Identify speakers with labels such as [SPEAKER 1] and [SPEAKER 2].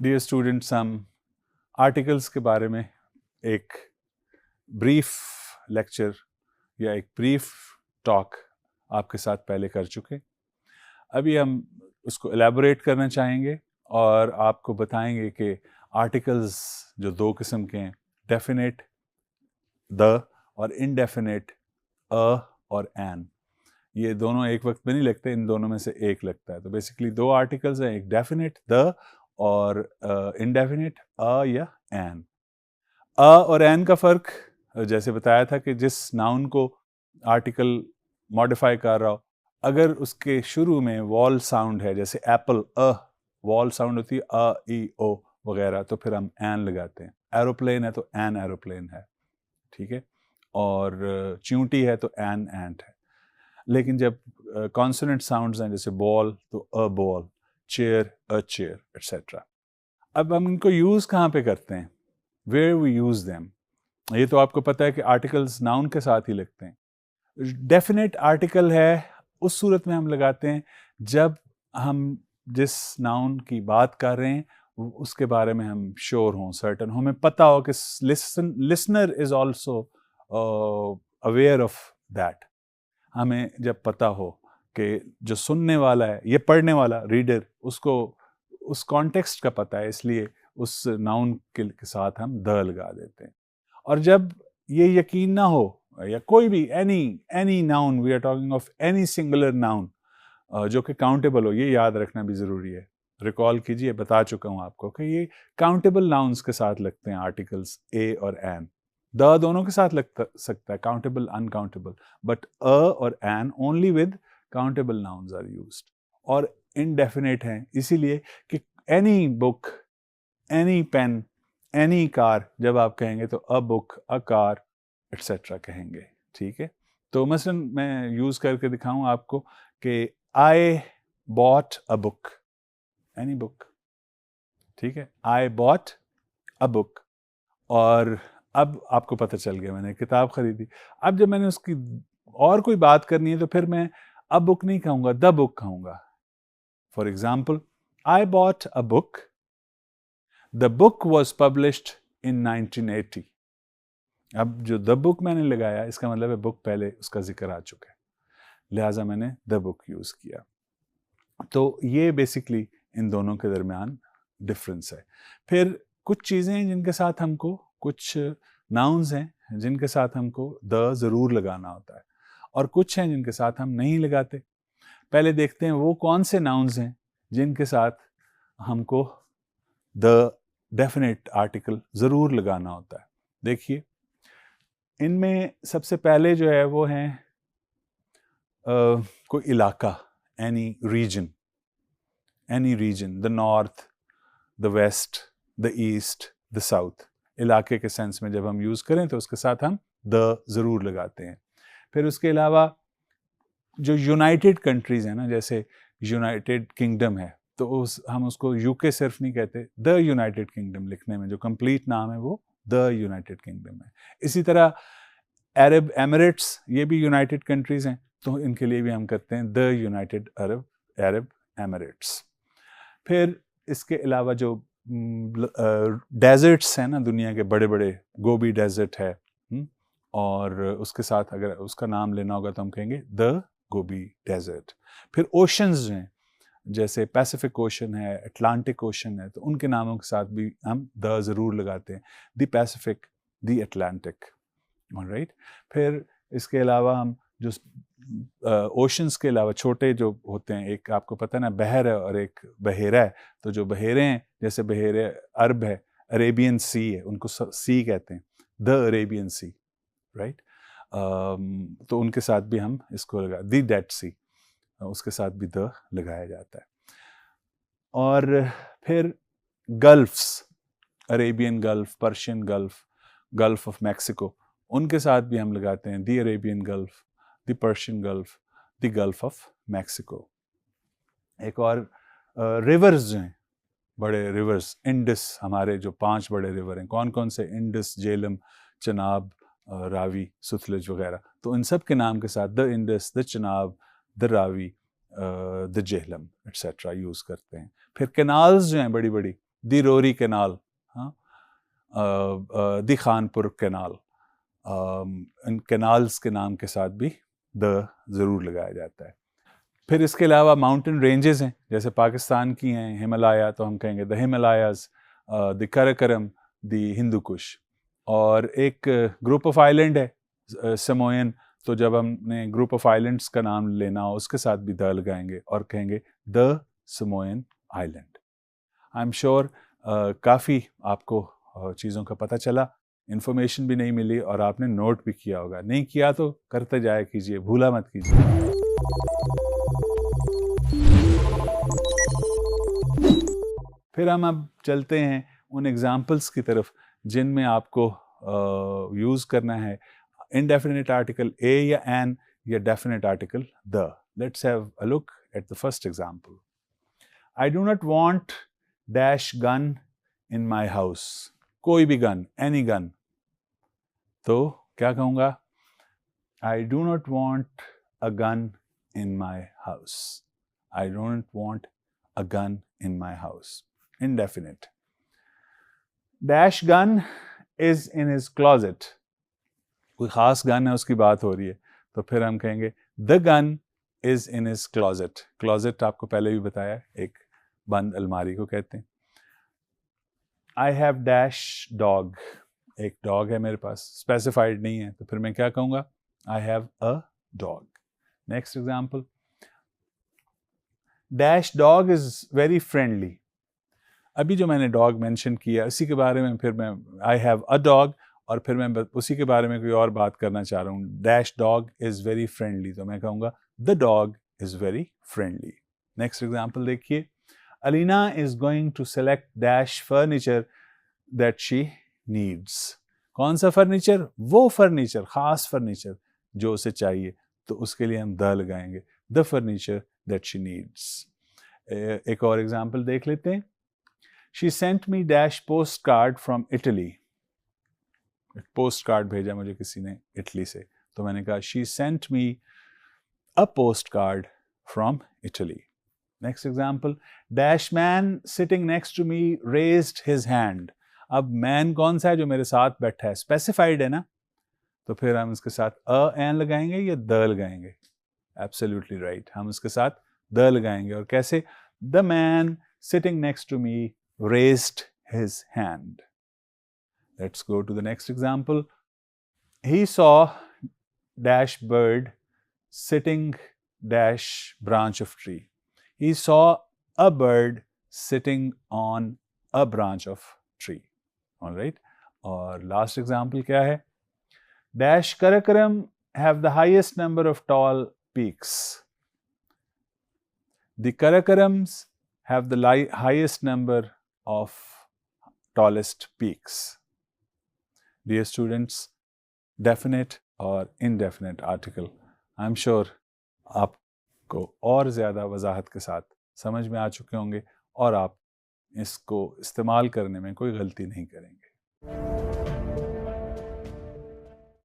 [SPEAKER 1] Dear students, हम articles के बारे में एक ब्रीफ लेक्चर या एक ब्रीफ टॉक आपके साथ पहले कर चुके। अभी हम उसको एलैबोरेट करना चाहेंगे और आपको बताएंगे कि आर्टिकल्स जो दो किस्म के हैं, डेफिनेट द और इनडेफिनेट अ और एन, ये दोनों एक वक्त में नहीं लगते, इन दोनों में से एक लगता है। तो बेसिकली दो आर्टिकल्स हैं, एक डेफिनेट द और इनडेफिनेट अ या एन। अ और एन का फर्क जैसे बताया था कि जिस नाउन को आर्टिकल मॉडिफाई कर रहा हो, अगर उसके शुरू में वॉल साउंड है, जैसे एप्पल अ वॉल साउंड होती है अ ई ओ वगैरह, तो फिर हम एन लगाते हैं। एरोप्लेन है तो एन एरोप्लेन है, ठीक है। और चींटी है तो एन एंट है। लेकिन जब कॉन्सोनेंट साउंड्स हैं, जैसे बॉल तो a ball, chair a chair, etcetera. अब हम इनको यूज कहाँ पे करते हैं, वेयर वी यूज देम। ये तो आपको पता है कि आर्टिकल्स नाउन के साथ ही लगते हैं। डेफिनेट आर्टिकल है उस सूरत में हम लगाते हैं जब हम जिस नाउन की बात कर रहे हैं उसके बारे में हम श्योर हों, सर्टन, हमें पता हो कि listener is also aware of that. हमें जब पता हो कि जो सुनने वाला है, ये पढ़ने वाला रीडर, उसको उस कॉन्टेक्स्ट का पता है, इसलिए उस नाउन के साथ हम द लगा देते हैं। और जब ये यकीन ना हो, या कोई भी any noun, we are talking of any singular noun जो कि काउंटेबल हो, ये याद रखना भी ज़रूरी है। रिकॉल कीजिए, बता चुका हूँ आपको कि ये काउंटेबल नाउन्स के साथ लगते हैं आर्टिकल्स ए और एन। द दोनों के साथ लग सकता है, काउंटेबल अनकाउंटेबल, बट अ और an only with countable nouns are used. और इनडेफिनेट हैं इसीलिए कि any book, any pen, any car जब आप कहेंगे तो a book, a car, etcetera कहेंगे, ठीक है। तो मसलन मैं यूज करके दिखाऊं आपको कि I bought a book, any book, ठीक है। आई बॉट अ बुक, और अब आपको पता चल गया मैंने किताब खरीदी। अब जब मैंने उसकी और कोई बात करनी है तो फिर मैं अ बुक नहीं कहूंगा, द बुक कहूंगा। For example, I bought a book, the book was published in 1980। अब जो द बुक मैंने लगाया, इसका मतलब है बुक पहले उसका जिक्र आ चुका है, लिहाजा मैंने द बुक यूज किया। तो ये बेसिकली इन दोनों के दरमियान डिफरेंस है। फिर कुछ चीज़ें हैं जिनके साथ हमको, कुछ नाउन्स हैं जिनके साथ हमको द ज़रूर लगाना होता है, और कुछ हैं जिनके साथ हम नहीं लगाते। पहले देखते हैं वो कौन से नाउन्स हैं जिनके साथ हमको द डेफिनेट आर्टिकल ज़रूर लगाना होता है। देखिए, इनमें सबसे पहले जो है वो हैं कोई इलाका, any region, the north, the west, the east, the south. इलाके के सेंस में जब हम यूज करें तो उसके साथ हम द जरूर लगाते हैं। फिर उसके अलावा जो यूनाइटेड कंट्रीज है ना, जैसे यूनाइटेड किंगडम है, तो हम उसको यूके सिर्फ नहीं कहते, द यूनाइटेड किंगडम लिखने में जो कंप्लीट नाम है वो द यूनाइटेड किंगडम है। इसी तरह अरब एमिरेट्स, ये भी यूनाइटेड कंट्रीज हैं, तो इनके लिए भी हम कहते हैं द यूनाइटेड अरब एमिरेट्स। फिर इसके अलावा जो डेजर्ट्स हैं ना, दुनिया के बड़े बड़े, गोबी डेजर्ट है, और उसके साथ अगर उसका नाम लेना होगा तो हम कहेंगे द गोबी डेजर्ट। फिर ओशंस हैं, जैसे पैसिफिक ओशन है, अटलांटिक ओशन है, तो उनके नामों के साथ भी हम द ज़रूर लगाते हैं, the Pacific, the Atlantic, alright. फिर इसके अलावा हम जो ओशंस के अलावा छोटे जो होते हैं, एक आपको पता है ना बहर है और एक बहेरा है, तो जो बहेरे हैं, जैसे बहेरे अरब है, अरेबियन सी है, उनको सी कहते हैं, द अरेबियन सी, राइट। तो उनके साथ भी हम इसको लगा, द डेड सी, उसके साथ भी द लगाया जाता है। और फिर gulfs, Arabian gulf, Persian gulf, gulf of Mexico, उनके साथ भी हम लगाते हैं the Arabian gulf, the Persian gulf, the gulf of Mexico. एक और रिवर्स जो हैं, बड़े रिवर्स, इंडस, हमारे जो 5 बड़े रिवर हैं, कौन कौन से, इंडस, झेलम, चनाब, रावी, सुतलज वगैरह, तो इन सब के नाम के साथ the Indus, the Chenab, the Ravi, the Jhelum, etcetera use करते हैं। फिर कैनाल्स जो हैं बड़ी बड़ी, दी रोरी कैनाल, हाँ, दी खानपुर कैनाल, इन कैनाल्स के नाम के साथ भी द ज़रूर लगाया जाता है। फिर इसके अलावा माउंटेन रेंजेस हैं, जैसे पाकिस्तान की हैं हिमालय, तो हम कहेंगे the Himalayas, the Karakoram, the Hindu Kush. और एक ग्रुप ऑफ आइलैंड है समोयन, तो जब हमने ग्रुप ऑफ आइलैंड्स का नाम लेना हो उसके साथ भी द लगाएंगे और कहेंगे the Samoan island. I am sure काफ़ी आपको चीज़ों का पता चला, इन्फॉर्मेशन भी नहीं मिली और आपने नोट भी किया होगा। नहीं किया तो करते जाया कीजिए, भूला मत कीजिए। फिर हम अब चलते हैं उन एग्जाम्पल्स की तरफ जिनमें आपको यूज़ करना है indefinite article a या an या definite article the. Let's have a look at the first example. I do not want dash gun in my house. कोई भी gun, any gun. तो क्या कहूँगा? I do not want a gun in my house. I don't want a gun in my house. Indefinite. Dash gun is in his closet. कोई ख़ास gun है उसकी बात हो रही है, तो फिर हम कहेंगे the gun is in his closet. Closet आपको पहले भी बताया, एक बंद अलमारी को कहते हैं। आई हैव डैश डॉग, एक डॉग है मेरे पास, स्पेसिफाइड नहीं है, तो फिर मैं क्या कहूँगा? I have a dog. Next example, dash dog is very friendly. अभी जो मैंने डॉग मेंशन किया उसी के बारे में फिर मैं आई हैव अ डॉग, और फिर मैं उसी के बारे में कोई और बात करना चाह रहा हूँ। Dash dog is very friendly, तो मैं कहूँगा the dog is very friendly. Next example देखिए, Alina is going to select dash furniture that she needs. कौन सा फर्नीचर? वो फर्नीचर, ख़ास फर्नीचर जो उसे चाहिए, तो उसके लिए हम द लगाएंगे, the furniture that she needs. एक और एग्जाम्पल देख लेते हैं, she sent me dash post card from Italy. Post card भेजा मुझे किसी ने इटली से, तो मैंने कहा she sent me a post card from Italy. Next example, dash man sitting next to me raised his hand. अब मैन कौन सा है जो मेरे साथ बैठा है? स्पेसिफाइड है ना, तो फिर हम इसके साथ अ एन लगाएंगे या द लगाएंगे? एब्सोल्युटली राइट, हम इसके साथ द लगाएंगे। और कैसे? The man sitting next to me raised his hand. Let's go to the next example. He saw dash bird sitting dash branch of tree. He saw a bird sitting on a branch of tree. All right. और last example क्या है? Dash Karakoram have the highest number of tall peaks. The Karakorams have the highest number of tallest peaks. Dear students, definite और indefinite article, I'm sure आपको और ज़्यादा वजाहत के साथ समझ में आ चुके होंगे और आप इसको इस्तेमाल करने में कोई गलती नहीं करेंगे।